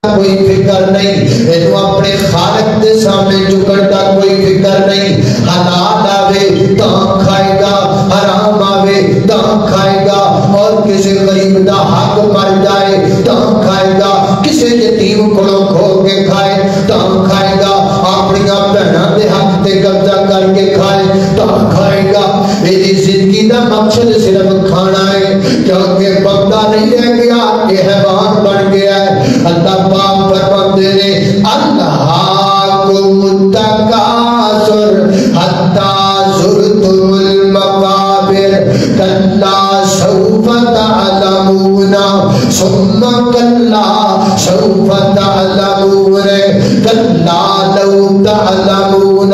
کوئی فکر نہیں، اینو اپنے خالق دے سامنے جھکن دا کوئی فکر نہیں. حلال آوے تاں کھائے گا، حرام آوے تاں کھائے گا، اور کسی غریب دا حق مر جائے تاں کھائے گا، کسی یتیم کولوں کھو کے کھائے تاں کھائے گا، اپنی بہناں دے حق تے قبضہ کر کے کھائے تاں کھائے گا. میری زندگی دا مقصد صرف کھانا ہے، کیونکہ بندہ نہیں رہ گیا، یہ حیوان بن گیا ہے. اللہ پاک فرماتے نے الہاکم التکاثر حتی زرتم المقابر کلا سوف تعلمون ثم کلا سوف تعلمون کلا لو تعلمون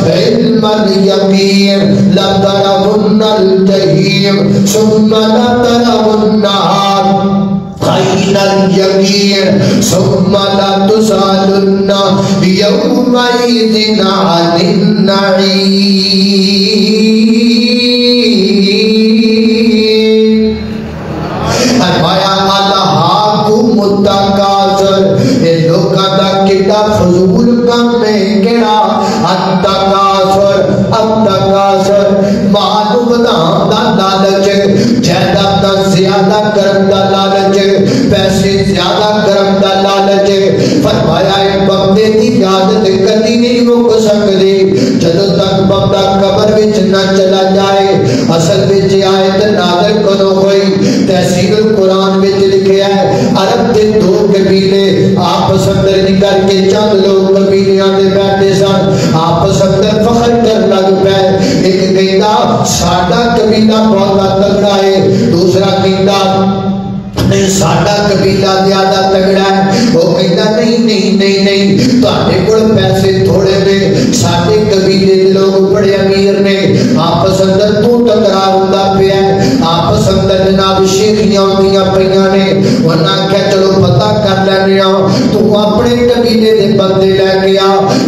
علم الیقین لترون الجحیم ثم لترونها عین الیقین ثم لتسألن یومئذ عن النعیم. فرمایا الہاکم التکاثر، یہ لوگاں دا کیڑا فضول کام ہے کیڑا التکاثر. التکاثر مال ودان دا لالچ، جائیداد زیادہ کرن دا لالچ، پیسے زیادہ کرن دا لالچ. فرمایا ایک بندے دی عادت کدی نہیں رک سکتی جدوں تک بندہ قبر وچ نہ چلا جائے. اصل وچ آیت نازل کدوں ہوئی؟ تحسین القرآن وچ لکھیا ہے عرب دے دو قبیلے آپس اندر نکل کے چند لوگ قبیلیاں دے بیٹھے سن، آپس اندر فخر کر لگ پے. ایک کہندا ساڈا قبیلہ بہت تگڑا ہے، دوسرا کہندا نہیں ساڈا قبیلہ زیادہ تگڑا ہے. وہ کہندا نہیں نہیں نہیں نہیں تہاڈے کول پیسے تھوڑے نے، ساڈے قبیلے دے لوگ بڑے امیر نے. آپس اندر تو ٹکرا ہوندا پیا ہے، آپس اندر جناب شیخیاں ہوندیاں پیاں نے. انہاں کہیا چلو پتہ کر لینے آ، تو اپنے قبیلے دے بندے لے کے آ،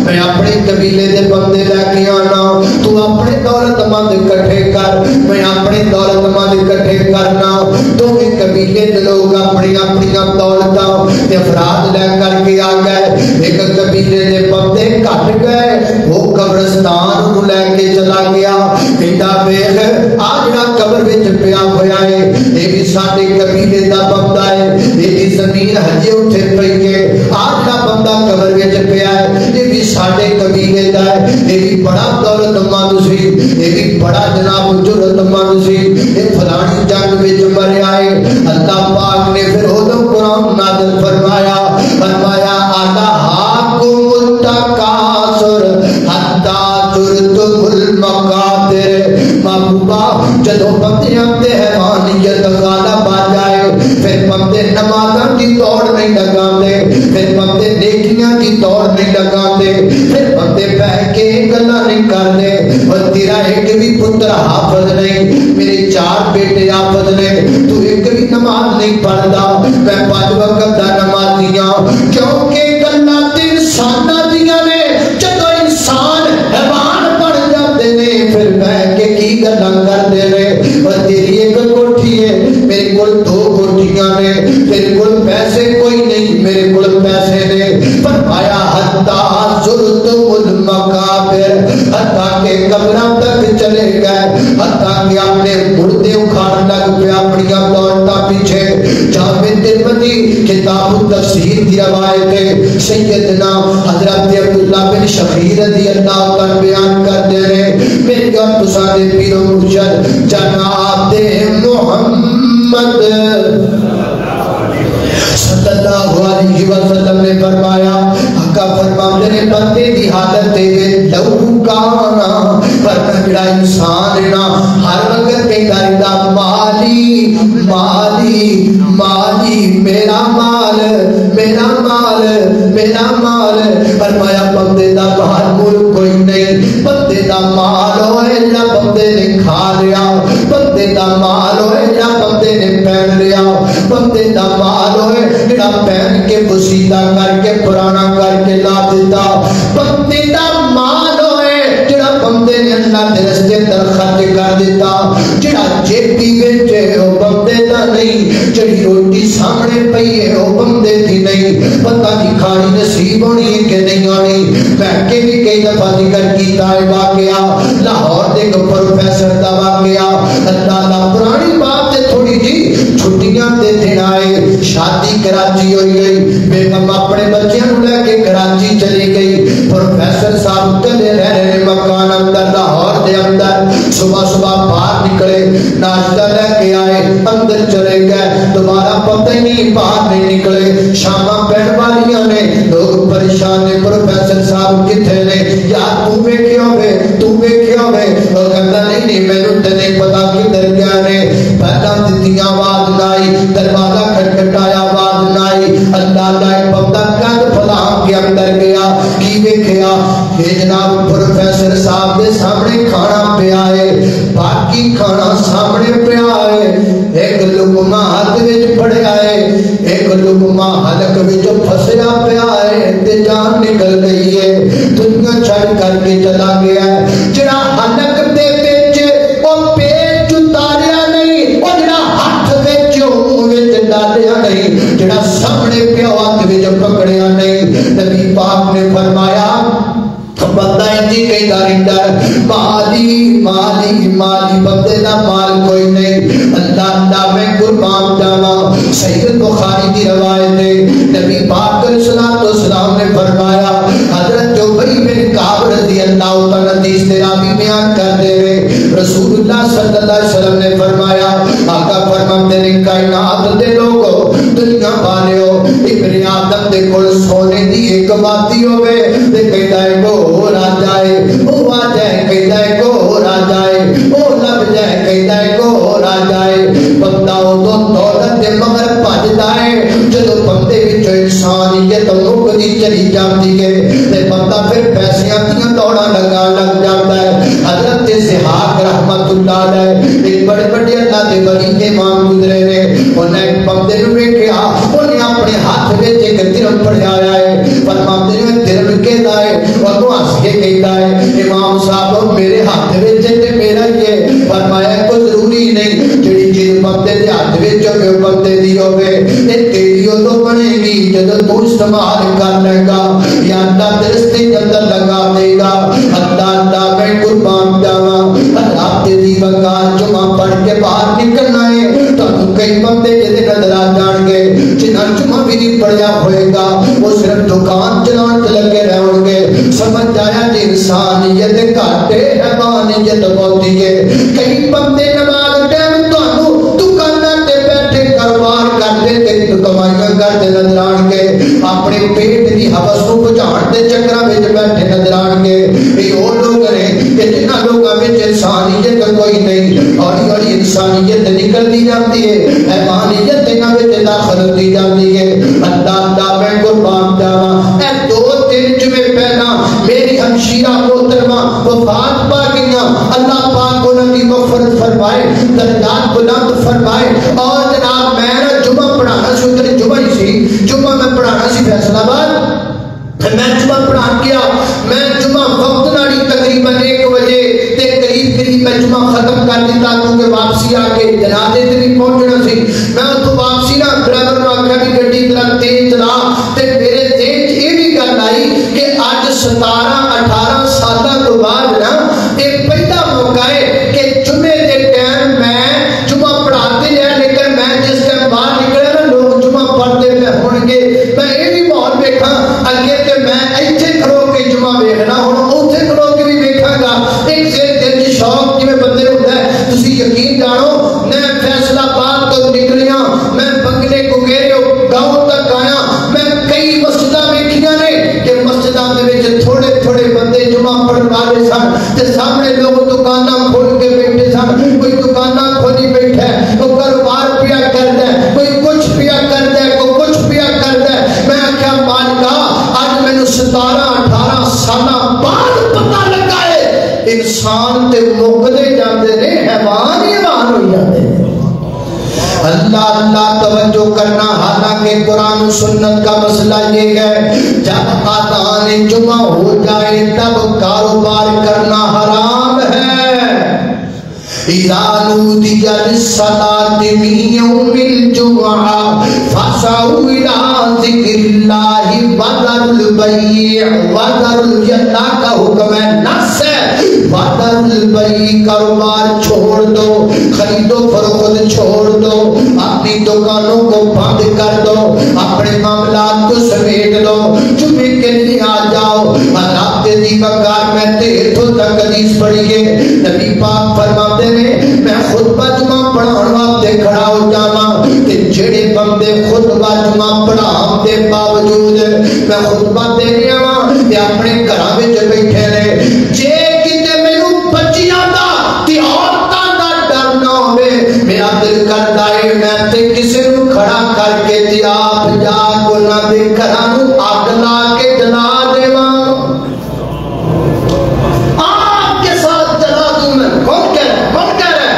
میں اپنے قبیلے دے بندے لے کے آنا. تو اپنے دولت مند اکٹھے کر، میں اپنے دولت مند اکٹھے کرنا. دونوں قبیلے دے لوگ اپنی اپنی دولتاں تے افراد لے کر کے آ گئے. ایک قبیلے دے بندے گھٹ گئے، وہ قبرستان نوں لے کے چلا گیا. کہندا ویکھ آ جڑا قبر وچ پیا ہویا ہے اے بھی ساڈے قبیلے دا بندہ ہے، اے دی زمین ہجے اوتھے پئی ہے. آ جڑا بندہ قبر وچ پیا ہے اے بھی ساڈے قبیلے دا ہے، اے بھی بڑا دولت مند سی، اے بھی بڑا جناب جرت مند سی، اے فلانی جنگ وچ مریا ہے. اللہ پاک نے پھر ادو قرآن نازل فرمایا، فرمایا الہاکم التکاثر حتی زرتم المقابر. محبوبہ جدو بندیاں تے حیوانیت غالب آ جائے پھر بندے نمازاں کی دوڑ نہیں لگاندے، پھر بندے نیکیاں کی دوڑ نہیں لگاندے، پھر بندے بیٹھ کے گلاں نہیں کردے. اور تیرا ایک بھی پتر حافظ نہیں، میرے 4 بیٹے حافظ نے، تو ایک بھی نماز نہیں پڑھدا. میں 5 وقت دا نمازی ہاں، کیونکہ گلاں تے انساناں دیاں نے. جدوں انسان حیوان بن جاندے نے پھر بیٹھ کے کی گلاں کردے نے. اور تیری ایک کوٹھی ہے، میرے کول 2 کوٹھیاں نے، تیرے کول پیسے کوئی نہیں، میرے کول پیسے نے. فرمایا حتی زرتم المقابر، حتی کہ قبراں تک چلے گئے، حتی کہ اپنے مردے اکھاڑ لگ پہ اپنی دولتاں پیچھے. جامع ترمذی کتاب التفسیر کی روایت ہے، سیدنا حضرت عبداللہ بن شخیر رضی اللہ عنہ بیان کرتے ہیں میرے اور تسانے پیر و مرشد جناب محمد صلی اللہ علیہ وسلم نے فرمایا، حقا فرماتے نے بندے دی حالت دے لو کانا، ورنہ جڑا انسان نا ہر وقت کے کردا مالی مالی مالی، میرا مال میرا مال میرا مال. فرمایا بندے دا مال مول کوئی نہیں، بندے دا مال ہوئے جا بندے نے کھا لیا، بندے دا مال ہوئے جا بندے نے پہن لیا، بندے دا مال ہوئے جڑا پہن کے بسیدہ کر کے پرانا کر کے لا دیتا، بندے دا مال ہوئے جڑا بندے نے اللہ دے رستے در خرچ کر دیتا. جڑا جیبی بیچے وہ بندے دا نہیں، جڑی روٹی سامنے پئی ہے وہ بندے دی نہیں. پتہ نہیں کھانی نصیب ہونی ہے کہ نہیں ہونی. میں کہ بھی کئی دفعہ ذکر کیتا ہے واقعہ لاہور دے پروفیسر دا واقعہ. اللہ پرانی بات ہے تھوڑی جی چھٹیاں دے دن آئے شادی کراچی ہوئی گئی بیگم اپنے بچیاں لے کے کراچی چلی گئی. پروفیسر صاحب کدے رہ رہے مکان اندر لاہور دے اندر صبح صبح باہر نکلے ناشتہ لے کے آئے اندر چلے گئے دوبارہ پتہ ہی نہیں باہر نہیں نکلے. شامہ پہن والیاں نے لوگ پریشان نے پروفیسر صاحب کتنے نے یار تو ویکھے ہوئے وہ کہتا نہیں مینوں تے نہیں پتا کدھر گیا نے. پہلا دتیاں آواز نہ آئی دروازہ کھٹکھٹایا آواز نہ آئی. اللہ ایک بندہ کد فلاں کے اندر گیا کی ویکھیا یہ جناب پروفیسر صاحب دے سامنے کھانا پیا ہے باقی کھانا سامنے پیا ہے ایک لقمہ ہاتھ وچ پڑیا ہے ایک لقمہ حلق وچ پھسیا پیا ہے تے جان نکل گئی ہے دنیا چھڑ کر کے چلا گیا ہے. جڑا حلق دے وچ او پیٹ اتاریا نہیں او جڑا ہاتھ وچ منہ وچ ڈالیا نہیں جڑا سامنے پیا ہاتھ وچ پکڑیا نہیں. نبی پاک نے فرمایا بندہ انجی کئی دارندر مالی بندے دا مال کوئی نہیں. اللہ میں قربان جاواں صحیح بخاری کی روایت ہے نبی پاک علیہ السلام نے فرمایا حضرت ابی بن کعب رضی اللہ تعالی حدیث راوی بیان کرتے ہوئے رسول اللہ صلی اللہ علیہ وسلم نے فرمایا آقا فرماتے ہیں کائنات دے لوگو دنیا والےو ابن آدم دے کول سونے دی ایک باتی ہوے تے کہتا ہے وہ آ جائے وہ آ جائے کہتا ہے کو آ جائے وہ لب جائے کہتا ہے کو آ جائے. بندہ ادو دولت دے مگر بھجدا ہے جدو بندے وچ انسانیت مکدی چلی جاتی ہے تے بندہ پھر پیسیاں دیاں دوڑاں لگا لگ جاتا ہے. حضرت اسحاق رحمت اللہ علیہ ایک بڑے بڑے اللہ دے ولی امام گزرے نے انہیں ایک بندے نوں ویکھیا انہیں اپنے ہاتھ وچ ایک درہم پڑیا ہے فرماتے ہیں درہم کہتا ہے وہ ہنس کے کہتا ہے امام صاحب میرے ہاتھ وچ تے میرا یہ فرمایا کوئی ضروری نہیں جڑی چیز بندے دے ہاتھ وچ ہوے بندے دی ہوے اے تیری تو بنے گی جب تو استعمال کر لے گا یا اللہ درستے کے اندر لگا دے گا. اللہ میں قربان جاواں اللہ تیری وقار جمعہ پڑھ کے باہر نکلنا ہے تو کئی بندے جدے نظر آ جان گے جنہاں جمعہ بھی نہیں پڑھیا ہوئے گا وہ صرف دکان چلان لگے رہن گے. سمجھ آیا کہ انسانیت گھاٹے حیوانیت بہتی ہے. کئی بندے نماز ٹائم تانوں دکاناں تے بیٹھے کاروبار کرتے تے کمائیاں کرتے نظر آن گے اپنے پیٹ دی ہوس نوں بجھاؤن دے چکراں وچ بیٹھے نظر آن گے. یہ وہ لوگ نے کہ جنہاں لوگاں وچ انسانیت کوئی نہیں ہولی ہولی انسانیت نکلتی جاتی ہے حیوانیت انہاں وچ داخل ہوتی جاتی ہے. اللہ میں قربان جاواں اے 2-3 جمعے پہلا میری ہمشیرہ محترمہ وفات پا گئیاں اللہ پاک انہاں دی مغفرت فرمائے درجات بلند فرمائے. اور جناب میں جمعہ پڑھانا سی اتنے جمعہ ہی سی جمعہ میں پڑھانا سی فیصل آباد میں جمعہ پڑھان گیا میں جمعہ وقت ناڑی تقریباً 1 بجے تے قریب میں جمعہ ختم کر دیتا کیونکہ واپسی آ کے جنازے تے بھی پہنچنا سی. میں اتوں واپسی نہ ڈرائیور نوں آکھیا کہ گڈی ذرا تیز چلا تے میرے ذہن چ یہ بھی گل آئی کہ اج 17-18 سالاں تو بعد نا یہ پہلا موقع ہے کہ جمعے دے ٹائم میں جمعہ پڑھاتے ہیں لیکن میں جس ٹائم باہر نکلے نا لوگ جمعہ پڑھتے پہ ہون گے میں یہ بھی ماحول ویکھاں اگے تے میں ایتھے کھلو کے جمعہ ویکھنا ہن اوتھے کھلو کے بھی ویکھاں گا. ایک دل وچ شوق جویں بندے نوں ہوندا ہے تسی یقین جانو میں فیصل آباد تو نکلیاں میں بنگلے کوگیرے گاؤں تک آیا میں کئی مسجداں ویکھیاں نے کہ مسجداں دے وچ تھوڑے تھوڑے بندے جمعہ پڑھن والے سن تے سامنے لوگ دکاناں کھول کے بیٹھے سن. کوئی دکاناں کھولی بیٹھا ہے کوئی کاروبار پیا کردا ہے کوئی کچھ پیا کردا ہے کوئی کچھ پیا کردا ہے. میں آکھیا مالکا اج مینوں 17-18 سالاں بعد پتہ لگا ہے انسان تے مکدے جاندے نے حیوان ہی حیوان ہو جاندے نے. اللہ توجہ کرنا حالانکہ قرآن و سنت کا مسئلہ یہ ہے جب آذان جمعہ ہو جائے تب کاروبار کرنا حرام ہے. اذا نودی للصلاة من یوم الجمعہ فَسَعُوا إِلَىٰ ذِكْرِ اللَّهِ وَذَرُوا الْبَيْعَ وَذَرُوا یہ اللہ کا حکم ہے، نص ہے، وَذَرُوا الْبَيْعَ کاروبار چھوڑ دو، خرید و فروخت چھوڑ دو، اپنی دکانوں کو بند کر دو، اپنے معاملات کو سمیٹ لو، جمعے کے لیے آ جاؤ۔ رات دی بکار میں دیر تو تک حدیث پڑھیے، نبی پاک فرماتے ہیں میں خطبہ جمعہ پڑھاؤں واسطے کھڑا ہو جاواں تے جڑے بندے خطبہ جمعہ پڑھاؤں دے باوجود میں خطبہ دے رہا ہاں تے اپنے گھراں وچ بیٹھے نے، جے کتے مینوں بچی آندا تے عورتاں دا ڈر نہ ہوے، میرا دل کردا ہے میں تے کسے نوں کھڑا کر کے تے آپ جا کو نہ دے گھراں نوں اگ لا کے جلا دیواں، آگ کے ساتھ جلا دوں میں۔ کون کہہ رہا ہے؟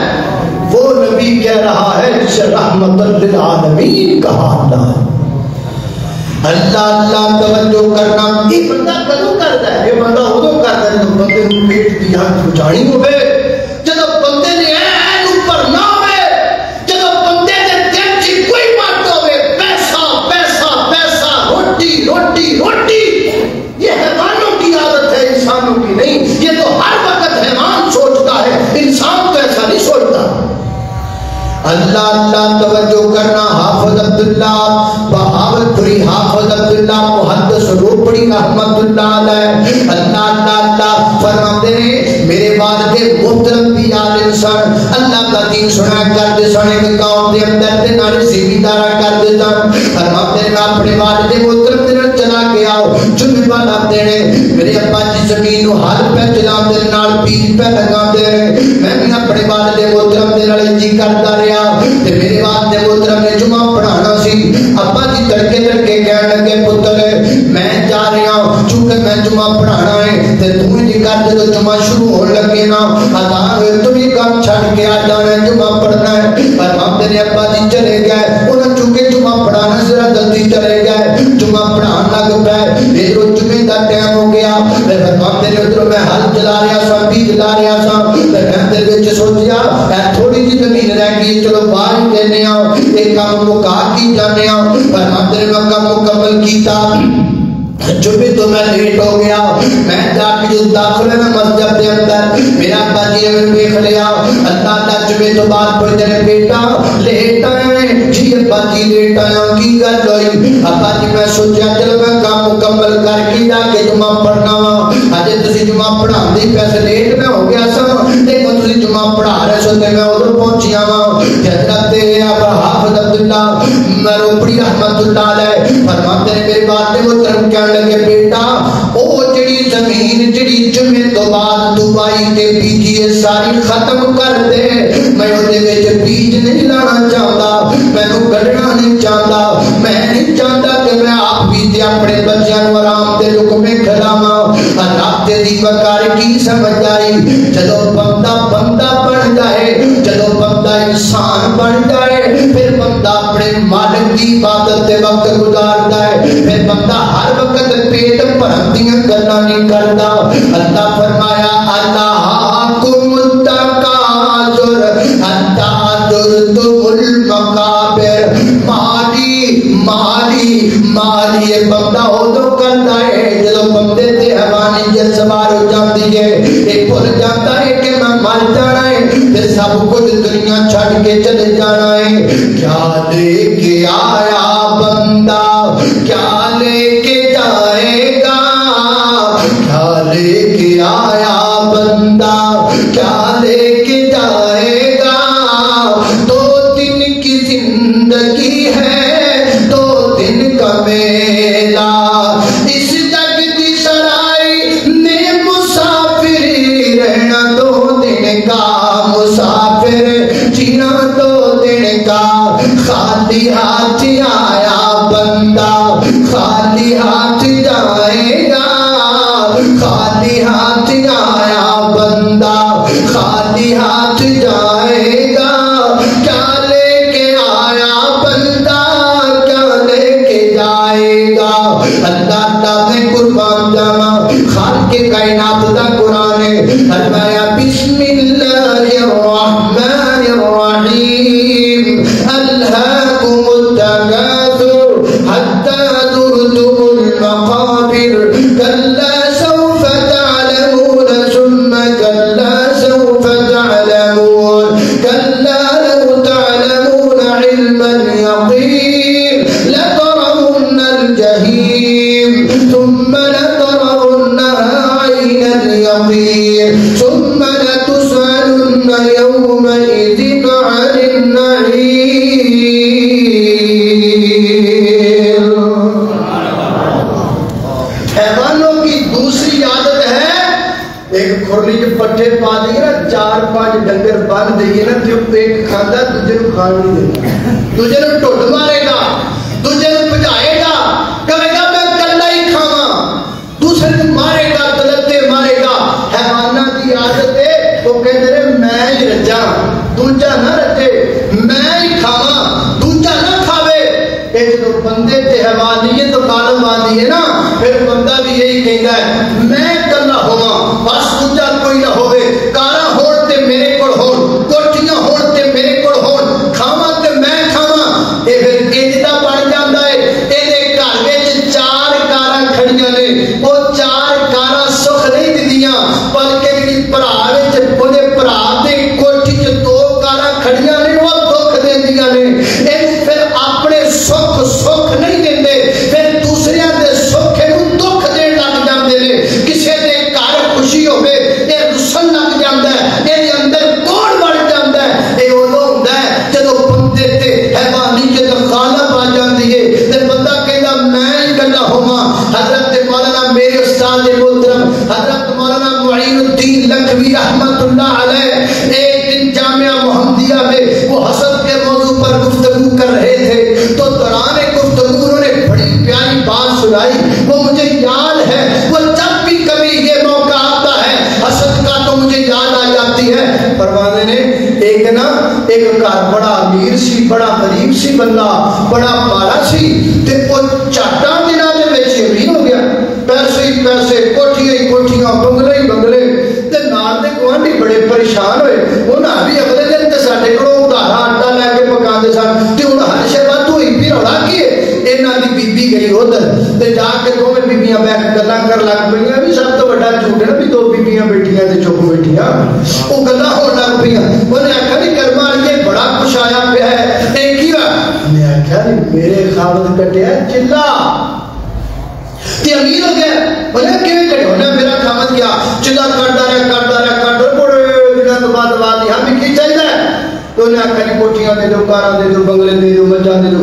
وہ نبی کہہ رہا ہے جسے رحمت للعالمین کہا اللہ ہے۔ اللہ اللہ توجہ کرنا، یہ بندہ کدوں کرتا ہے؟ یہ بندہ ادوں کرتا ہے جب بندے کو پیٹ دی آنکھ چھجانی ہوئے، جب بندے نے این اوپر نہ ہوئے، جب بندے نے دل کی کوئی بات ہوئے، پیسہ پیسہ پیسہ، روٹی روٹی روٹی، یہ حیوانوں کی عادت ہے، انسانوں کی نہیں۔ یہ تو ہر وقت حیوان سوچتا ہے، انسان تو ایسا نہیں سوچتا۔ اللہ اللہ توجہ کرنا، حافظ عبداللہ بہاولپوری، حافظ عبداللہ محدث روپڑی رحمت اللہ علیہ، اللہ اللہ اللہ فرماتے ہیں میرے والد محترم بھی عالم سن، اللہ کا دین سنا کرتے سن، ایک قوم دے اندر تے نال زمیندارا کرتے سن، فرماتے ہیں میں اپنے والد محترم دے نال چلا گیا جمعے والا دینے، میرے ابا جی زمین نو ہل پہ چلا دے نال بیج پہ لگا دے، میں بھی اپنے والد محترم دے نال جی کرتا رہا تے میرے والد محترم نے جمعہ پڑھانا سی، ابا جی تڑکے تڑکے کہنے لگے پتر میں جا رہا ہوں چونکہ میں جمعہ پڑھانا ہے تے تمہیں جی کر دے تو جمعہ شروع ہون لگے نا، اذان ہوئے تمہیں کام چھڑ کے آ جانا ہے، جمعہ پڑھنا ہے۔ پر مامتے نے ابا جی چلے گئے، انہوں چونکہ جمعہ پڑھانا ذرا جلدی چلے گئے، جمعہ پڑھان لگ پائے، ادھر جمعے کا ٹائم ہو گیا، پر مامتے نے ادھر میں ہل چلا رہا سا، بیج لا رہا سا، میں دل وچ سوچیا اے تھوڑی جی زمین رہ گئی چلو باہر دینے آؤ، ایک کام مکا کی جانے آؤ، پر مامتے نے کام مکمل کیتا، جمعے تو میں لیٹ ہو گیا، میں جا کے جو داخل ہے مسجد کے اندر، میرا ابا جی نے دیکھ لیا، اللہ اللہ جمعے تو بعد پڑھتے ہیں بیٹا لیٹ آئے، جی ابا جی لیٹ آیا کی گل ہوئی، ابا جی میں سوچا چلو میں کام مکمل کر کے جا کے جمعہ پڑھنا وا، اجے تسی جمعہ پڑھا دے پیسے لیٹ میں ہو گیا سا، دیکھو تسی جمعہ پڑھا رہے سو تے میں ادھر پہنچیا وا، حضرت ابا حافظ عبداللہ روپڑی رحمت اللہ علیہ فرماتے ہیں میرے والد محترم کہنے لگے بیٹا او جڑی زمین جڑی جمعے تو بعد دبائی تے بیجیے ساری ختم کر دے، میں اودے وچ بیج نہیں لانا چاہتا، مینوں گڈنا نہیں چاہتا، میں نہیں چاہتا کہ میں آپ بیجے اپنے بچیاں نوں آرام دے لقمے کھلاواں، رات دی وقار کی سمجھ آئی، جدو بندہ بندہ بن جائے، جدو بندہ انسان بن جائے، پھر بندہ اپنے مالک کی عبادت تے وقت گزارتا ہے، پھر بندہ ہر وقت پیٹ بھرندیاں گلاں نہیں کرتا۔ اللہ فرمایا الہاکم التکاثر حتی زرتم المقابر، مالی مالی مالی، یہ بندہ ادو کرتا ہے جدو بندے تے حیوانیت سوار ہو جاتی ہے، یہ بھول جاتا ہے کہ میں مر جانا ہے، پھر سب کچھ دنیا چھڑ کے چلے جانا ہے۔ کیا لے کے آیا بندہ کیا لے کے جائے گا، کیا لے کے آیا بندہ کیا لے کے جائے گا، دو دن کی زندگی ہے دو دن کا میلہ، اس جگتی سرائی نے مسافری رہنا دو دن کا، مسافر جینا دو دن کا، خالی ہاتھ آیا بندہ خالی ہاتھ جائے گا، خالی ہاتھ آیا بندہ خالی ہاتھ جائے گا، کیا لے کے آیا بندہ کیا لے کے جائے گا۔ اللہ تعالی قربان جانا خالق کائنات دا قرآن ہے، فرمایا بسم اللہ الرحمن الرحیم الہاکم التکاثر الجحيم ثم لترونها عين اليقين ثم لتسألن يومئذ عن النعيم. حیوانوں کی دوسری عادت ہے ایک کھرلی کے پٹھے پا دیئے نا 4-5 ڈنگر بن دیئے نا جو ایک کھاندہ دوجہ نو کھان نہیں دیتا دوجہ نو ٹوٹ مارے گا دوجہ نو پجائے گا کہے گا میں کلہ ہی کھاما دوسرے نو مارے گا دلتے مارے گا. حیوانہ دی عادت ہے وہ کہتے رہے میں ہی رجا دوجہ نہ رجے میں ہی کھاما دوجہ نہ کھاوے. ایک جو بندے تے حیوانیت تو کالم آدھی ہے نا پھر بندہ بھی یہی کہتا ہے میں کلہ ہوا بس دوجہ کوئی نہ ہوئے کارا ہوڑتے میرے کوڑ ہوڑ کوٹیاں ہوڑتے میرے کوڑ ہوڑ کھاما تے میں کھاما. اے پھر ایجدہ پڑ جاندہ ہے ایدے کاروے چھ 4 کارا کھڑیاں نے وہ 4 کارا سخ نہیں دیدیاں بلکہ کی پراوے چھ بڑے پراتے کوٹی چھ 2 کارا کھڑیاں نے وہ دکھ دے دیا نے. اے پھر اپنے سکھ نہیں دیندے پھر دوسرے دے سکھ نو دکھ دے لگ جاندے نے. کسے دے گھر خوشی ہوے اے رسن لگ جاندا ہے اے اندر کوڑ بڑھ جاندا ہے. اے اودوں ہوندا ہے جدوں بندے تے حیوانیت غالب آ جاندی ہے تے بندہ کہندا میں ہی گلا ہوواں. حضرت مولانا میرے استاد محترم حضرت مولانا معین الدین لکھوی رحمت اللہ علیہ ایک دن جامعہ محمدیہ میں وہ حسد کے موضوع پر گفتگو کر رہے تھے تو دوران گفتگو انہوں نے بڑی پیاری بات سنائی وہ مجھے یاد ہے. وہ جب بھی کبھی یہ موقع آتا ہے حسد کا تو مجھے یاد آ جاتی ہے. پروازے نے ایک گھر بڑا امیر سی بڑا غریب سی بندہ بڑا مالا سی تے وہ چاٹاں دناں دے وچ امیر ہو گیا پیسے ہی پیسے کوٹھیاں ہی کوٹھیاں بنگلے ہی بنگلے تے نال دے گوانڈی بڑے پریشان ہوئے. انہاں بھی اگلے دن تے ساڈے کولوں ادھارا آٹا لے کے پکاندے سن تے ہن ہر شے واد ہوئی پھر ہونا کی ہے. انہاں دی بی بی گئی ادھر تے جا کے دوویں بیبیاں بیٹھ کے گلاں کر لگ پئیاں بھی سب تو بڑا جھوٹ ہے نا بھی 2 بیبیاں بیٹھیاں تے چپ بیٹھیاں وہ گلاں ہون لگ پئیاں. انہیں آکھیا نہیں کرما یہ بڑا کچھ آیا پیا ہے اے کی ہوا. میں آکھیا میرے خاوند کٹیا چلا تے امیر ہو گیا. انہیں کیویں کٹیا انہیں میرا خاوند کیا چلا کردا رہا بڑے دنوں تو بعد ہم کی چاہیے تو انہیں آکھیا کوٹھیاں دے دو کاراں دے دو بنگلے دے دو مچاں دے دو.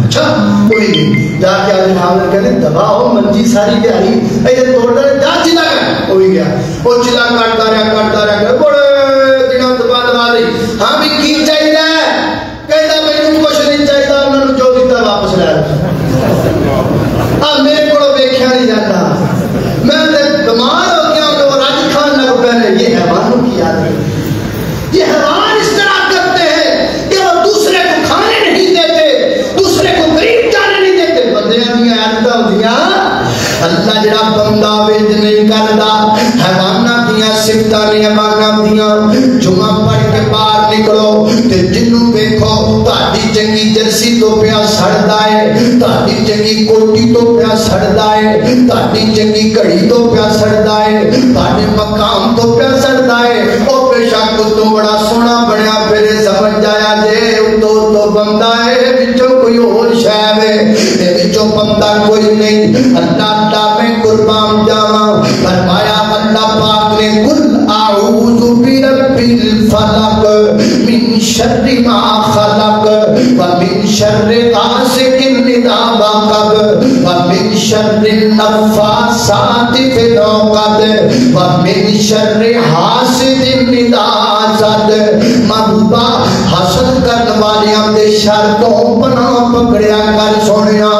اچھا کوئی نہیں جا کے آج خاوند کہتے دبا ہو منجی ساری تیاری ایسے توڑ دے جا چلا کر ہوئی گیا. وہ چلا کردا رہا بڑے دنوں تو بعد ہم کی چاہیے کہتا مینوں کچھ نہیں چاہیے انہوں نے جو دیتا واپس لے اب میرے کو ویکھیا نہیں جاتا میں بیمار ہو گیا کہ وہ راج کھان لگ پہلے. یہ حیوانوں کی عادت ہے. یہ حیوان اس طرح کرتے ہیں کہ وہ دوسرے کو کھانے نہیں دیتے دوسرے کو قریب جانے نہیں دیتے. بندیاں دی عادتاں ہوندیاں اللہ جڑا بندہ ویج نہیں کردا حیواناں دیاں صفتاں نہیں حیواناں دیاں. جمعہ پڑھ کے باہر نکلو تے جنوں ویکھو تہاڈی چنگی جرسی تو پیا سڑدا ہے تہاڈی چنگی کوٹی تو پیا سڑدا ہے تہاڈی چنگی گھڑی تو پیا سڑدا ہے تہاڈے مقام تو پیا سڑدا ہے. او بے شک تو بڑا سونا بنیا پھر سمجھ جایا جے تو بندہ ہے وچوں کوئی اور شے ہے تے وچوں بندہ کوئی نہیں. اللہ میں قربان جاواں فرمایا اللہ پاک نے قل اعوذ برب الفلق من شر ما خلق ومن شر غاسق اذا وقب ومن شر النفاثات في العقد ومن شر حاسد اذا حسد. محبوبہ حسد کرنے والیاں دے شر تو پناہ پکڑیا کر سونیا.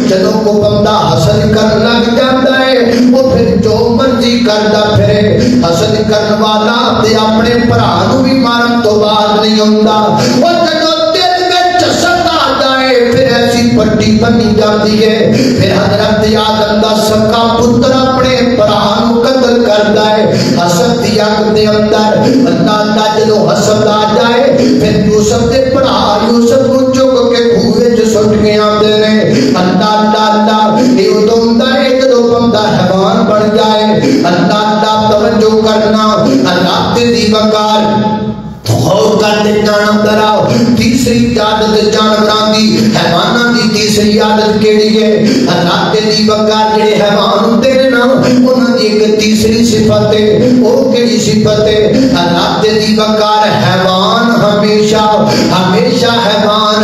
جدوں کو بندہ حسد کر لگ جاتا ہے وہ پھر جو مرضی کردا پھرے. حسد کرنے والا تے اپنے بھرا نو بھی مارن تو بعد نہیں ہوندا. وہ جدوں دل وچ حسد آ جائے پھر ایسی پٹی بنی جاتی ہے. پھر حضرت آدم دا سکا پتر اپنے بھرا نو قتل کردا ہے. حسد دی اگ دے اندر اللہ دا جدوں حسد آ جائے پھر یوسف دے بھرا یوسف کو چک کے کنویں وچ سٹ کے آندے نے. اللہ یہ ادھوندا ہے جدوں بندہ حیوان بن جائے. اللہ توجہ کرنا اللہ دی وقار غور کرتے جانا دراؤ. تیسری عادت جانوراں دی حیواناں دی تیسری عادت کیڑی ہے؟ اللہ دے دی وقار جڑے حیوان ہوندے نے نا انہاں دی ایک تیسری صفت ہے، او کیڑی صفت ہے؟ اللہ دے دی وقار حیوان ہمیشہ حیوان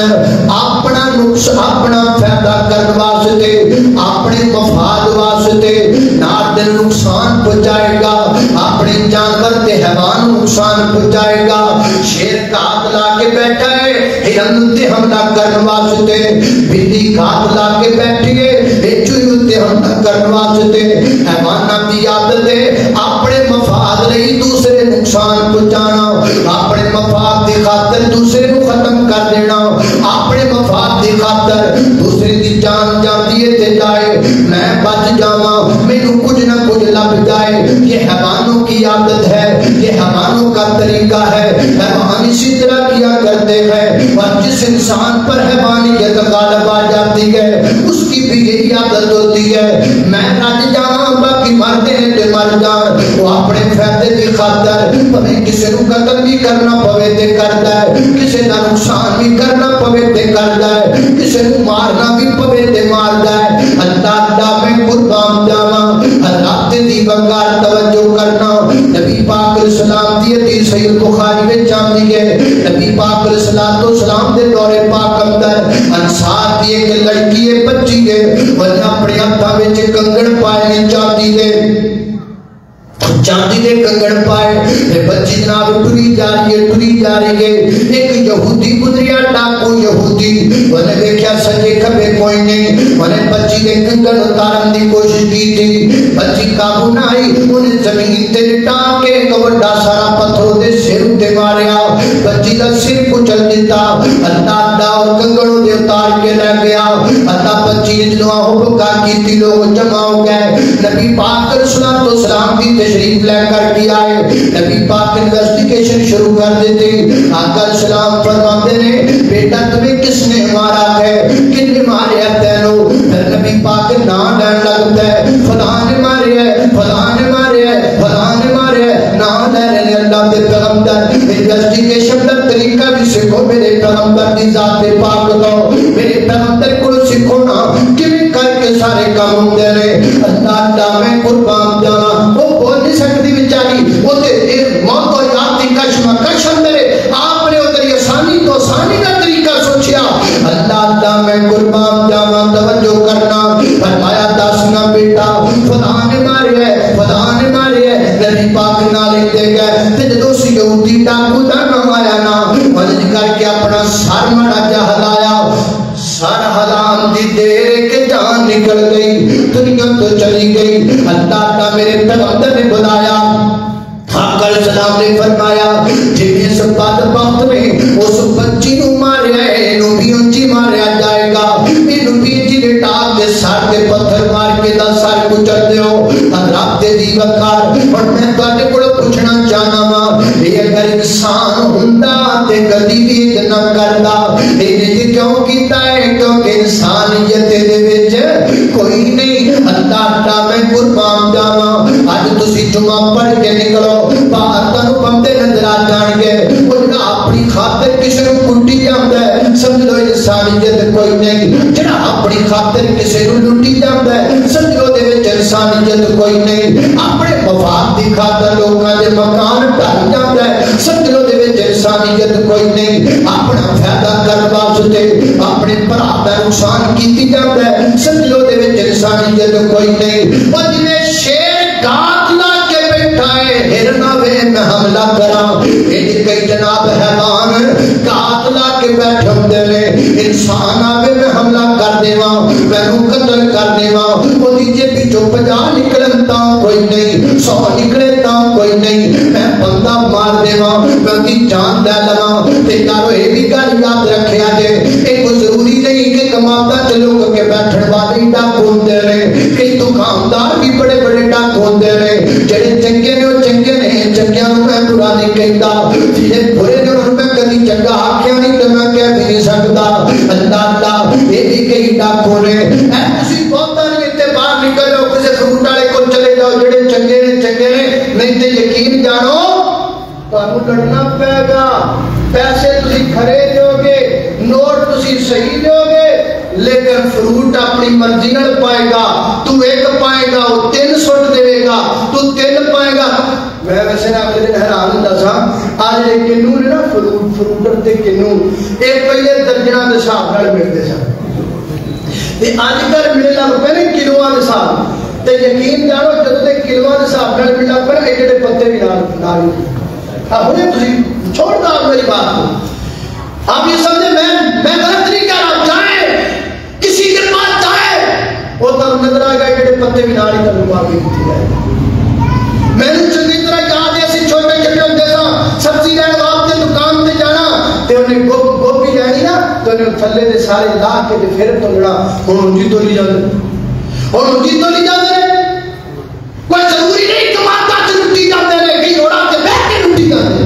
اپنا نقصان اپنا فائدہ کرنے واسطے اپنے مفاد واسطے نال دے نقصان پہنچائے گا، اپنے جانور تے حیوان نقصان پہنچائے گا۔ شیر گھات لا کے بیٹھا ہے ہرن تے حملہ کرنے واسطے، بلی گھات لا کے بیٹھی ہے چوہے تے حملہ کرنے واسطے۔ حیواناں دی عادت ہے اپنے مفاد لئی دوسرے نقصان پہنچانا، اپنے مفاد دی خاطر دوسرے نو ختم کر دینا، اپنے مفاد دی خاطر دوسرے دی جان جاتی ہے تے جائے میں بچ جاواں، مینوں کچھ نہ کچھ لگ جائے۔ یہ حیوانوں کی عادت ہے، یہ حیوانوں کا طریقہ ہے۔ حیوان اسی طرح کیا کرتے ہیں، اور جس انسان پر حیوانیت غالب آ جاتی ہے اس کی بھی یہی عادت ہوتی ہے، میں رج جاواں باقی مرتے ہیں تے مر جان۔ وہ اپنے فائدے کی خاطر پویں کسی نو قتل بھی کرنا پوے تے کردا ہے، کسی دا نقصان بھی کرنا پوے تے کردا ہے، کسی نو مارنا بھی پوے تے ماردا ہے۔ اللہ دا میں قربان جاواں، اللہ دی وقار توجہ کرنا۔ نبی پاک علیہ السلام دی حدیث صحیح بخاری وچ آندی ہے، نبی پاک علیہ السلام دے دور پاک اندر انصار دی ایک لڑکی ہے، بچی ہے، وہ اپنے ہاتھاں وچ کنگن پائے چاندی دے کنگن پائے، بچی جناب ٹری جا رہی ہے۔ ایک یہودی گزریا، ڈاکو یہودی، انہیں دیکھا سجے کھبے کوئی نہیں، انہیں بچی کے کنگن اتارن دی کوشش کی تھی، بچی قابو نہ آئی، انہیں زمین تے لٹا کے ایک بڑا سارا پتھروں دے سر تے ماریا، بچی دا سر کچل دیتا، اللہ اور کنگنوں دے اتار کے لے گیا۔ اللہ بچی نے جنوہ حبکا کی تھی، لوگ جمع ہو گئے، نبی پاک علیہ السلام کی تشریف لے کر کے آئے، نبی پاک انویسٹیگیشن شروع کر دیتے۔ آقا علیہ السلام فرماتے نے بیٹا تمہیں کس نے مارا ہے، کن نے ماریا تینو؟ پھر نبی پاک نام لین لگتا ہے، فلاں نے ماریا ہے، فلاں نے ماریا ہے، فلاں نے ماریا ہے، نام لے رہے اللہ کے پیغمبر۔ انویسٹیگیشن کا طریقہ بھی سکھو میرے پیغمبر دی ذات پاک دو، میرے پیغمبر کو سکھو نا کیوں کر کے سارے کام ہوندے نے۔ اللہ میں قربان جانا، وہ بول نہیں سکتی بیچاری، وہ تے موت و یاد کی کشمکش اندر آپ نے ادھر آسانی تو آسانی کا طریقہ سوچیا۔ اللہ میں قربان جانا، توجہ کرنا، فرمایا دسنا بیٹا فلاں نے ماریا ہے، فلاں نے ماریا ہے، نبی پاک نالے دے گئے۔ تے جدوں سی یہودی ڈاکو دا نام آیا نا، وجد کر کے اپنا سر مڑا جا ہلایا، سر ہلان دی دیر کے جان نکل گئی، دنیا تو چلی گئی۔ اللہ میرے پیغمبر نے بلایا، آقا علیہ السلام نے فرمایا جن اس بدبخت نے اس بچی نو ماریا ہے، انہوں بھی انچی ماریا جائے گا، انہوں بھی انچی لٹا کے سر کے پتھر مار کے دا سر کچل دیو۔ رب دے دی وقار، اور میں تواڈے کولوں پوچھنا چاہنا وا، یہ اگر انسان ہوندا تے کدی بھی نہ کردا، یہ کیوں کیتا ہے؟ کیونکہ انسانیت دے وچ کوئی نہیں۔ اللہ میں قربان جاواں، اج تسی جمعہ پڑھ کے نکلو، باہر تانوں بندے نظر آ جان گے، وہ جڑا اپنی خاطر کسی نو کٹی جاندا ہے سمجھ لو انسانیت کوئی نہیں، جڑا اپنی خاطر کسی نو لٹی جاندا ہے سمجھ لو دے وچ انسانیت کوئی نہیں، اپنے مفاد دی خاطر لوکاں دے مکان ڈھائی جاندا ہے سمجھ لو دے وچ انسانیت کوئی نہیں، اپنا فائدہ کرنے واسطے اپنے بھرا دا نقصان کیتی جاندا ہے سمجھ لو دے وچ انسانیت کوئی نہیں۔ اور جویں شیر گھات لا کے بیٹھا ہے ہرن آوے میں حملہ کراں، انج کئی جناب حیوان گھات لا کے بیٹھے ہوندے نے، انسان آوے میں حملہ کر دیواں، مینوں قتل کر دیواں، وہ دیجے پیچھوں 50 نکلن تاں کوئی نہیں، 100 نکلے تاں کوئی نہیں، میں بندہ مار دیواں، میں دی جان لے لواں۔ تے یارو یہ بھی گل یاد رکھیا جے، یہ ضروری نہیں کہ کماتا چلو کے بیٹھن والے ڈاکو ہوندے نے، کئی دکاندار بھی بڑے بڑے ڈاکو ہوندے نے، جڑے چنگے نے وہ چنگے نے، چنگیاں نوں میں برا نہیں کہتا، جڑے برے نے انہوں میں کبھی چنگا آکھیا نہیں تے میں کہہ بھی نہیں سکتا۔ اللہ یہ بھی کئی ڈاکو نے، اے تسی بہتا نہیں تے باہر نکل جاؤ، کسی فروٹ والے کو چلے جاؤ، جڑے چنگے نے، نہیں تے یقین جانو تانوں لڑنا پے گا، پیسے تسی کھڑے دو گے، نوٹ تسی صحیح دو گے، لیکن فروٹ اپنی مرضی نال پائے گا. تو ایک پائے گا وہ 3 سٹ دے گا, تو 3 پائے گا. میں ویسے نہ اگلے دن حیران ہوندا سا آج یہ کنو نے نا فروٹر تے کنو ایک پہلے درجناں دے حساب نال ملدے سن تے اج کل ملن لگ پے نے کلوواں دے حساب تے یقین جانو جدوں تے کلوواں دے حساب نال ملن لگ پے نا ایڈے پتے بھی نال ہن تسی چھوڑ دو میری بات کو. آپ یہ سمجھے میں غلط نہیں کہہ رہا. جائیں کسی کے پاس جائیں وہ تو نظر آئے گا ایڈے پتے بھی نال ہی تنوں باقی دیتی جائے. میں نے چنگی طرح یاد ہے اسی چھوٹے چھوٹے ہوندے ساں سبزی لین واسطے دکان تے جانا تے انہیں گوبھی لینی نا تو انہیں تھلے دے سارے لا کے تے پھر توڑنا ہن جی تو لی جاندے ہن جی تو لی جاندے کوئی ضروری نہیں ٹماٹر سے لٹی جاندے نے کئی روڑا تے بیٹھ کے لٹی جاندے.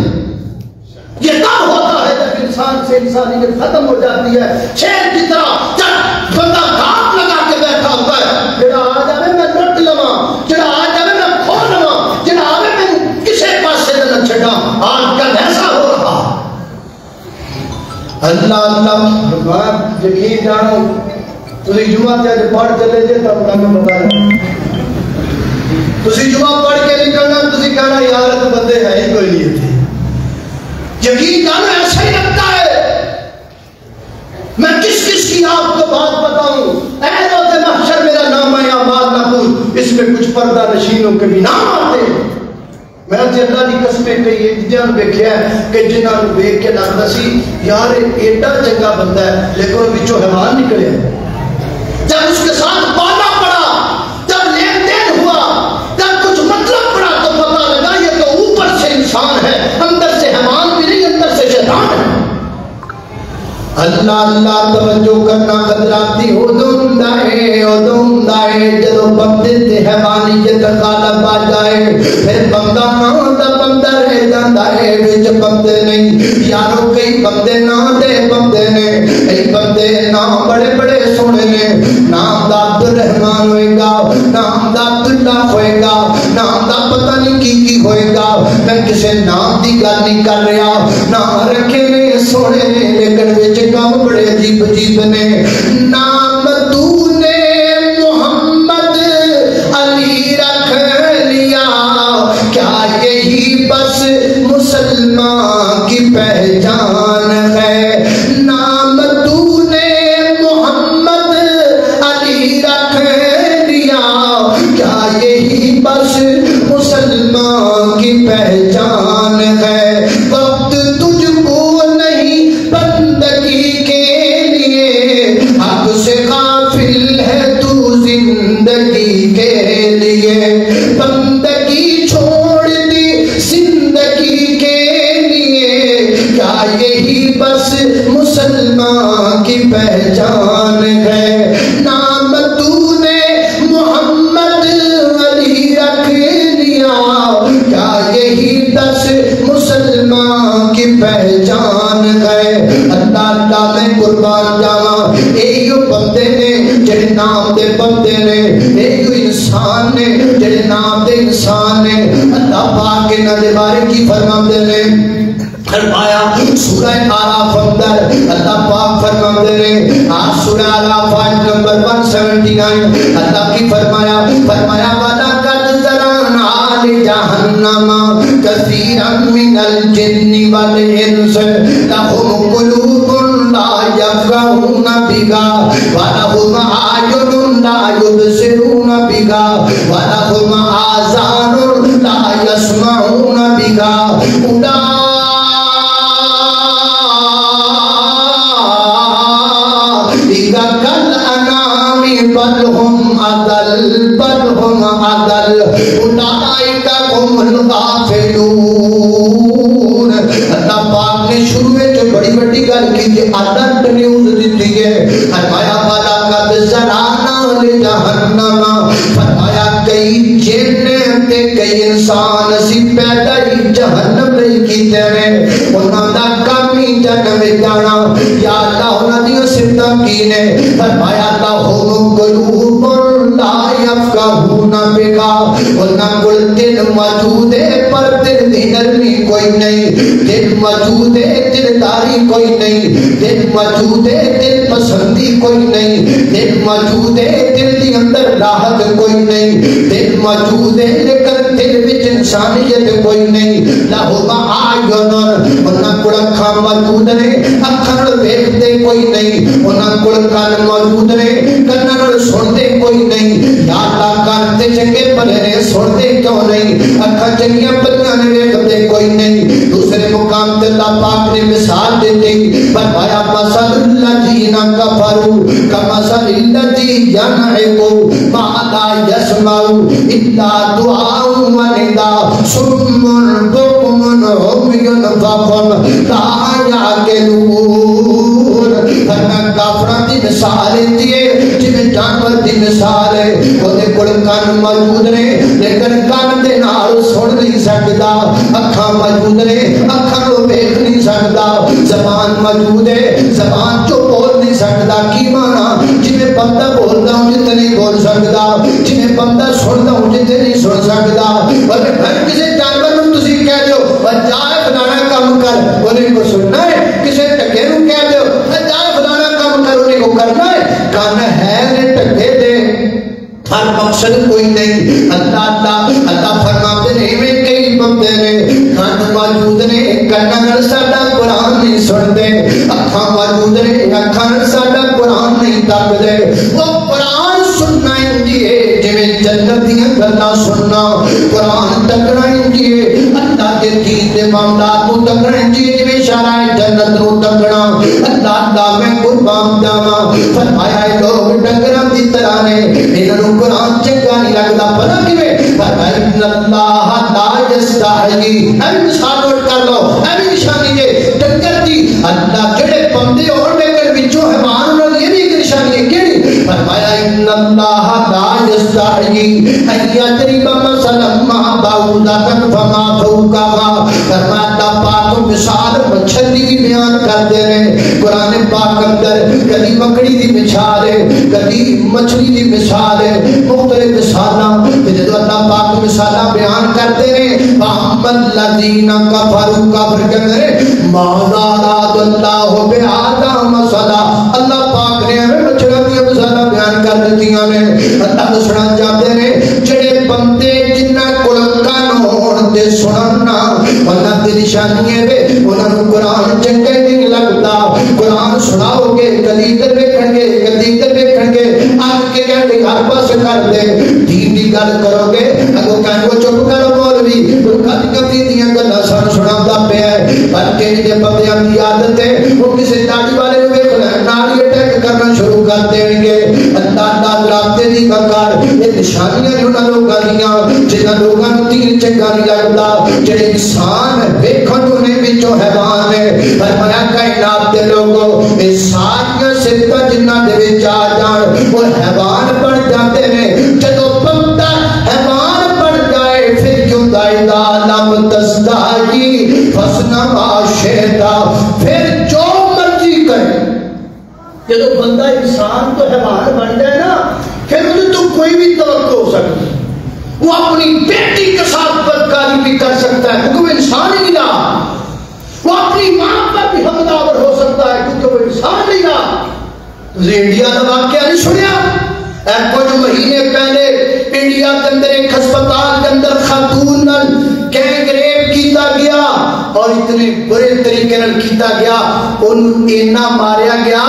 یہ تب ہوتا ہے جب انسان سے انسانیت ختم ہو جاتی ہے. شیر کی طرح جب بندہ گھاٹ لگا کے بیٹھا ہوتا ہے جڑا آ جاوے میں لٹ لواں جڑا آ جاوے میں کھو لواں جڑا آوے میں کسے پاسے نہ چھڈاں. آج کل ایسا ہو رہا. اللہ یقین جانو تسی جمعہ تے اج پڑھ چلے جے تو تانوں پتہ ہے تسی جمعہ پڑھ کے نکلنا تسی کہنا یار تو بندے ہے ہی کوئی نہیں تھے. یقین جانو ایسا ہی لگتا ہے. میں کس کس کی آپ کو بات بتاؤں. اے روز محشر میرا نام ہے آباد نہ پور اس میں کچھ پردہ نشینوں کے بھی نام آتے ہیں. میں نے اللہ کی قسمیں کئی جنہاں ویکھیا ہے کہ جنہاں ویکھ کے لگدا سی یار ایڈا چنگا بندہ ہے لیکن وہ وچوں حیوان نکلے. جب اس کے ساتھ پالا پڑا جب لین دین ہوا جب کچھ مطلب پڑا تو پتہ لگا یہ تو اوپر سے انسان ہے اندر سے حیوان بھی نہیں اندر سے شیطان ہے. اللہ اللہ توجہ کرنا قدراتی ادم دائے جدو بندے تے حیوانیت غالب آ جائے پھر بندہ نہ دا بندہ رہ جاندا ہے وچ بندے نہیں. یارو کئی بندے نہ دے بندے نے کئی بندے نام بڑے بڑے سونے نے. نام دا عبد الرحمن ہوئے گا نام دا عبداللہ ہوئے گا نام دا پتہ نہیں کی ہوئے گا. میں کسے نام دی گل نہیں کر رہا. نام رکھے نے سونے نے لیکن وچ کام بڑے عجیب عجیب نے. نام تو نے محمد علی رکھ لیا کیا یہی بس مسلمان کی پہچان ہے. نام تو نے محمد علی رکھ لیا کیا یہی بس مسلمان کی پہچان ہے. وقت تجھ کو نہیں بندگی کے لیے حق سے غافل ہے تو زندگی کے لیے. بندگی چھوڑ دی زندگی کے لیے کیا یہی بس مسلمان کی پہچان ہے. نام تو نے محمد علی رکھ لیا کیا یہی بس مسلمان کی پہچان ہے. اللہ اللہ میں قربان جاواں ایو بندے نے جڑے نام دے بندے نے ایو انسان نے جڑے نام دے انسان نے. اللہ پاک انہاں دے بارے کی فرماندے نے فرمایا سورہ آراف اندر اللہ پاک فرماندے نے آج سورہ آراف آیت نمبر 179 اللہ کی فرمایا وَلَقَدْ ذَرَأْنَا لِجَهَنَّمَ كَثِيرًا مِنَ الْجِنِّ وَالْإِنسِ لَهُمْ قُلُوبٌ لَا يَفْقَهُونَ بِهَا وَلَهُمْ أَعْيُنٌ لَا يُبْصِرُونَ بِهَا وَلَهُمْ آذَانٌ لَا يَسْمَعُونَ بِهَا بل هم أضل أولئك هم الغافلون. اللہ پاک نے شروع میں جو بڑی بڑی گل کی کہ الرٹ نیوز دیتی ہے. فرمایا وَلَقَدْ ذَرَأْنَا لِجَهَنَّمَ فرمایا کئی جن تے کئی انسان اسی پیدا ہی جہنم لئی کیتے ہیں. انہاں دا کام ہی جہنم وچ جانا. یا اللہ انہاں دی صفتاں کی نے. فرمایا لَهُمْ قُلُوبٌ لَا يَفْقَهُونَ بِهَا انہاں کول دل موجود ہے پر دل دی نرمی کوئی نہیں. دل موجود ہے دلداری کوئی نہیں. دل موجود ہے دل پسندی کوئی نہیں. دل موجود ہے دل دی اندر راحت کوئی نہیں. دل موجود ہے لیکن دل وچ انسانیت کوئی نہیں. لہو معاین انہاں کول اکھاں موجود نے اکھاں نال ویکھدے کوئی نہیں. انہاں کول کان موجود نے کناں نال سنتے کوئی نہیں. یا اللہ کان تے چنگے بھلے نے سنتے کیوں نہیں؟ اکھاں چنگیاں بھلیاں نے ویکھدے کوئی نہیں. دوسرے مقام تے اللہ پاک نے مثال دیتی فرمایا مثل الذین کفروا کمثل الذی ینعق ما لا یسمع الا دعاء و نداء صم بکم عمی فهم لا یعقلون. فرمایا کافراں دی مثال ہے جویں جانور دی مثال ہے. اودے کول کان موجود نے لیکن کان دے نال سن نہیں سکدا. اکھاں موجود نے اکھاں نوں ویکھ نہیں سکدا. زبان موجود ہے زبان جو بول نہیں سکدا. کی معنی جویں بندہ بولدا ہوں جتے نہیں بول سکدا, جویں بندہ سندا ہوں جتے نہیں سن سکدا. اور ہر کسی جانور نوں تسی کہہ دیو جائے فلانا کام کر انہیں کو سننا ہے. کسی ٹکے نوں کہہ دیو جائے فلانا کام کر انہیں کو کرنا ہے. کان ہے نے ٹکے دے ہر مقصد کوئی نہیں. اللہ فرماتے ہیں میں کئی بندے نے کان موجود نے کاناں نال ساڈا قرآن نہیں سنتے. اکھاں موجود نے اکھاں نال ساڈا قرآن نہیں تکدے. وہ قرآن سننا انجی ہے جویں جنت دیاں گلاں سننا. قرآن تکنا انجی ہے اللہ دے دین دے معاملات نوں تکنا انجی ہے جویں شرائع جنت نوں تکنا. اللہ میں قربان جاواں فرمایا اے لوگ ڈنگراں دی طرح نے انہاں نوں قرآن چنگا نہیں لگدا. پتہ کیویں؟ فرمایا ان اللہ لا یستحیی. اے مثال نوٹ کر لو اے نشانی ہے ڈنگر دی. اللہ جڑے بندے اور ڈنگر وچوں حیوان نال یہ بھی ایک نشانی ہے. کیڑی؟ فرمایا ان اللہ لا یستحیی ان یضرب مثلا ما بعوضۃ فما فوقہا. فرمایا اللہ پاک مثال مچھر دی بیان کرتے ہیں قرآن پاک اندر. کبھی مکڑی دی مثال ہے کبھی مچھلی دی مثال ہے مختلف مثالاں. جدو اللہ پاک مثالاں بیان کرتے ہیں فَأَمَّا الَّذِينَ كَفَرُوا کافر کہتے ہیں مَاذَا أَرَادَ اللَّهُ بِهَذَا مَثَلًا. اللہ پاک نے ہمیں مچھلیاں دی مثالاں بیان کر دتیاں نے. اللہ دسنا چاہتے ہیں جڑے بندے جنہاں کول کان ہون تے سنن نہ انہاں دی نشانی ہے انہاں نوں قرآن چنگا نہیں لگدا. قرآن سناؤ گے کدی ادھر ویکھن گے کدی ادھر ویکھن گے آ کے کہن گے ہر پاس کر دے. دین دی گل کرو گے اگوں کہن گے چپ کرو مولوی کدی کدی دیاں گلاں سناوندا پیا ہے. بلکہ جے بندیاں دی عادت ہے وہ کسی داڑھی والے نوں ویکھ لے نال ہی اٹیک کرنا شروع کر دین گے. اللہ راستے دی بکار یہ نشانیاں انہاں لوکاں دیاں جنہاں لوکاں نوں دین چنگا نہیں لگدا. جڑے انسان ویکھن نوں نے وچوں حیوان ہے. فرمایا کائنات دے لوگوں اے ساریاں صفتاں جنہاں دے وچ آ جان وہ حیوان بن جاتے ہیں. جدوں بندہ حیوان بن جائے پھر کیوں دائدا لم تستحی فصنع ما شئت. پھر جو مرضی کرے. جدو بندہ انسان تو حیوان بن جائے نا پھر اسے تو کوئی بھی توقع ہو سکتی. وہ اپنی بیٹی کے ساتھ بدکاری بھی کر سکتا ہے کیونکہ وہ انسان ہی نہیں رہا. وہ اپنی ماں پر بھی حملہ آور ہو سکتا ہے کیونکہ وہ انسان نہیں رہا. انڈیا کا واقعہ نہیں سنیا؟ کچھ مہینے پہلے انڈیا کے اندر ایک ہسپتال کے اندر خاتون گینگ ریپ کیتا گیا اور اتنے برے طریقے نال کیتا گیا. انہوں اینا ماریا گیا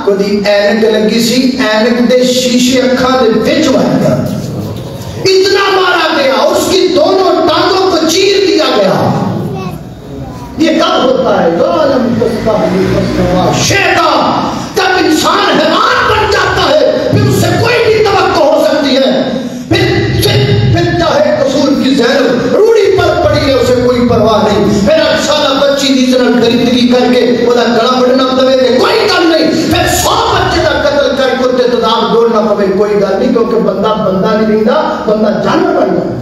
کوئی اینک لگی سی اینک دے شیشے اکھاں دے وچ وڑ گیا. اتنا مارا گیا اس کی دونوں ٹانگوں کو چیر دیا گیا. یہ کب ہوتا ہے؟ ظالم تستحی فصنع شیطان. جب انسان حیوان بن جاتا ہے پھر اس سے کوئی بھی توقع ہو سکتی ہے. پھر چاہے قصور کی زینب روڑی پر پڑی ہے اسے کوئی پرواہ نہیں. پھر 8 سالہ بچی کی طرح گرفتگی کر کے وہ گلا بڑھنا پڑے کوئی گل نہیں. پھر 100 بچے کا قتل کر کے اتنے تداب ڈولنا پڑے کوئی گل نہیں کیونکہ بندہ نہیں رہتا بندہ جانور بن جاتا.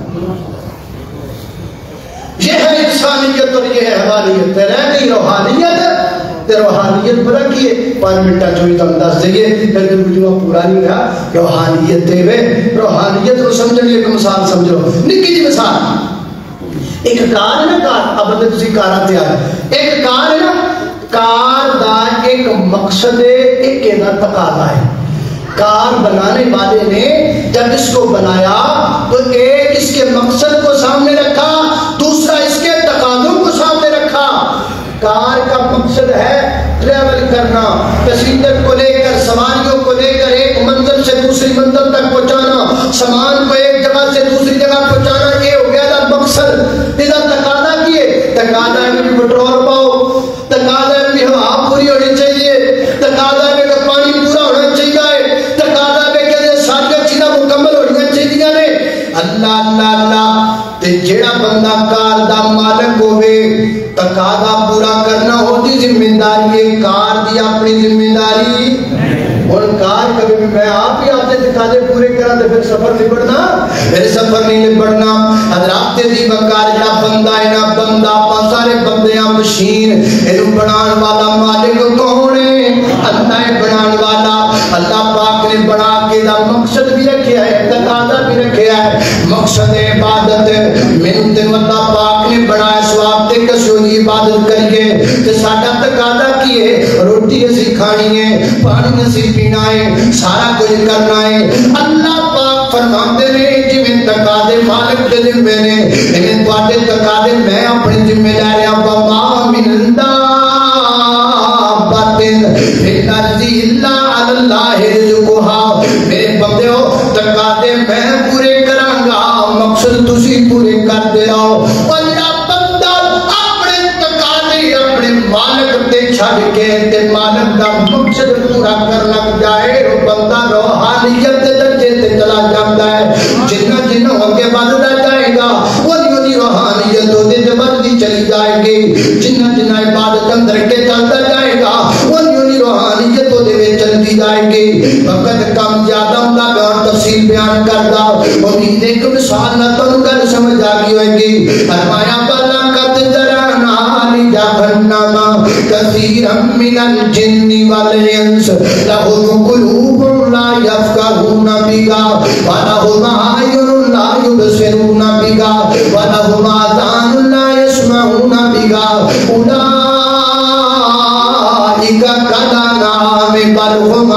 یہ ہے انسانیت اور یہ ہے حیوانیت. رہ گئی روحانیت. روحانیت بڑا کیے 5 منٹا چوئی تم دس دئیے پھر تو مجھے پورا نہیں رہا. روحانیت دے وے روحانیت کو سمجھنے لیے ایک مثال سمجھو نکی جی مثال. ایک کار ہے نا کار اب اندر تسی کارا تیار ایک کار ہے نا کار دا ایک مقصد ہے، ایک اینا تقاضا ہے. کار بنانے والے نے جب اس کو بنایا تو ایک اس کے مقصد کو سامنے رکھا، دوسرا اس کے تقاضوں کو سامنے رکھا. کار کا مقصد ہے ٹریول کرنا، پیسنجر کو لے کر، سواریوں کو لے کر ایک منزل سے دوسری منزل تک پہنچانا، سامان کو ایک جگہ سے دوسری جگہ پہنچانا، یہ ہو گیا تھا مقصد. ادھر تقاضا کیے، تقاضا ہے کہ پیٹرول پاؤ، تقاضا ہے کہ ہوا پوری ہونی چاہیے، تقاضا ہے کہ پانی پورا ہونا چاہیے، تقاضا ہے کہ ساری چیزاں مکمل ہونی چاہیے نے. اللہ اللہ اللہ. تے جیڑا بندہ کار دا مالک ہوئے، تقاضا پورا کرنا ہوتی ذمہ داری ہے. کار دی اپنی ذمہ داری. اور کار کبھی بھی میں آپ ہی آپ سے تقاضے پورے کرا تو پھر سفر نہیں بڑھنا، پھر سفر نہیں بڑھنا. حضرات دی بکار جڑا بندہ ہے نا، بندہ سارے بندیاں مشین اینو بنان والا مالک کون ہے؟ اللہ ہے بنان والا. اللہ پاک نے بنا کے دا مقصد بھی رکھیا ہے، تقاضا بھی رکھیا ہے. مقصد عبادت من تے اللہ پاک نے بنایا ثواب تے کسو دی عبادت کریے. تے ساڈا تقاضا کی ہے؟ روٹی اسی کھانی ہے، پانی اسی پینا ہے، سارا کچھ کرنا ہے. اللہ پاک فرماتے ہیں جویں تقاضے مالک دے ذمہ نے، ایویں تواڈے تقاضے میں اپنے ذمہ لے رہا. وما من دابۃ فی الارض الا علی اللہ رزقها. میرے بندیو تقاضے میں پورے کراں گا، مقصد تسی پورے کر دے رہو. اللہ بندہ اپنے تقاضے اپنے مالک تے چھڈ کے تے مالک دا مقصد پورا کر لگ جائے، وہ بندہ روحانیت دے درجے تے چلا جاتا ہے. جنہ جنہ اگے بڑھتا جائے گا وہی روحانیت دے بڑھتی چلی جائے گی. جنہ جنہ عبادت اندر کے چلتا جائے گا وہی روحانیت دے چلتی جائے گی. وقت کم زیادہ ہوندا میں اور تفصیل بیان کردا. امید ایک مثال نہ تانوں گل سمجھ آ گئی ہوئے گی. فرمایا بلا قد ذرانا لجہنم کثیرا من الجن والانس لهم قلوب لا يفقهون بها ولهم اعین لا يبصرون بها ولهم آذان لا يسمعون بها اولئک کالانعام بل هم